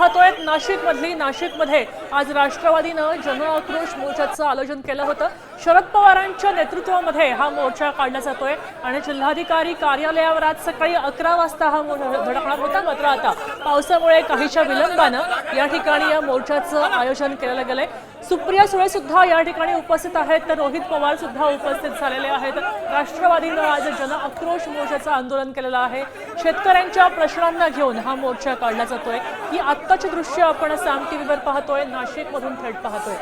पाहतोय नाशिकमध्ये आज राष्ट्रवादीनं जन आक्रोश मोर्चाचं आयोजन केलं होतं। शरद पवारांच्या नेतृत्वामध्ये हा मोर्चा काढला जातोय आणि जिल्हाधिकारी कार्यालयावर आज सकाळी 11 वाजता हा मोर्चा धडकणार होता। मात्र आता पावसामुळे काहीशा विलंबानं या ठिकाणी या मोर्चाचं आयोजन केलं गेलंय। सुप्रिया सुळे सुद्धा या ठिकाणी उपस्थित आहेत, तर रोहित पवार सुद्धा उपस्थित झालेले आहेत। राष्ट्रवादीनं आज जन आक्रोश मोर्चाचं आंदोलन केलेलं आहे। शेतकऱ्यांच्या प्रश्नांना घेऊन हा मोर्चा काढला जातोय। ही आत्ताची दृश्य आपण साम टीव्हीवर पाहतोय, नाशिकमधून थेट पाहतोय।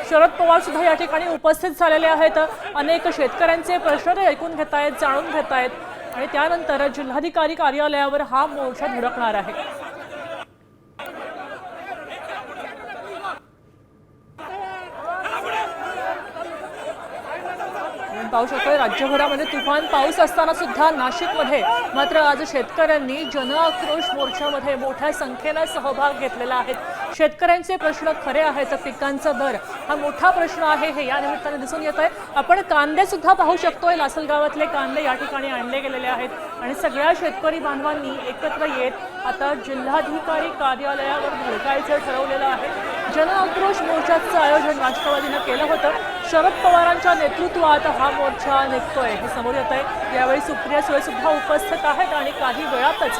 शरद पवार सुद्धा या ठिकाणी उपस्थित झालेले आहेत। अनेक शेतकऱ्यांचे प्रश्न ते ऐकून घेतायत, जाणून घेतायत आणि त्यानंतर जिल्हाधिकारी कार्यालयावर हा मोर्चा धडकणार आहे। पाहू शकतोय राज्यभरामध्ये तुफान पाऊस असताना सुद्धा नाशिकमध्ये मात्र आज शेतकऱ्यांनी जन आक्रोश मोर्चामध्ये मोठ्या संख्येने सहभाग घेतलेला आहे। शेतकऱ्यांचे प्रश्न खरे आहेत, पिकांचा दर हा मोठा प्रश्न आहे हे या निमित्ताने दिसून येत आहे। आपण कांदे सुद्धा पाहू शकतोय, लासलगावातले कांदे या ठिकाणी आणले गेलेले आहेत आणि सगळ्या शेतकरी बांधवांनी एकत्र येत आता जिल्हाधिकारी कार्यालयावर धडकायचं ठरवलेलं आहे। जन आक्रोश मोर्चाचं आयोजन राष्ट्रवादीनं केलं होतं। शरद पवारांच्या नेतृत्वात हा मोर्चा निघतोय हे समोर येत आहे। यावेळी सुप्रिया सुळे सुद्धा उपस्थित आहेत आणि काही वेळातच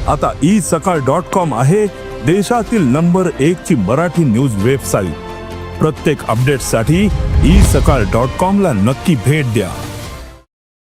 आता isakal.com आहे देशातील नंबर 1 ची मराठी न्यूज वेबसाईट। प्रत्येक अपडेटसाठी isakal.com ला नक्की भेट द्या।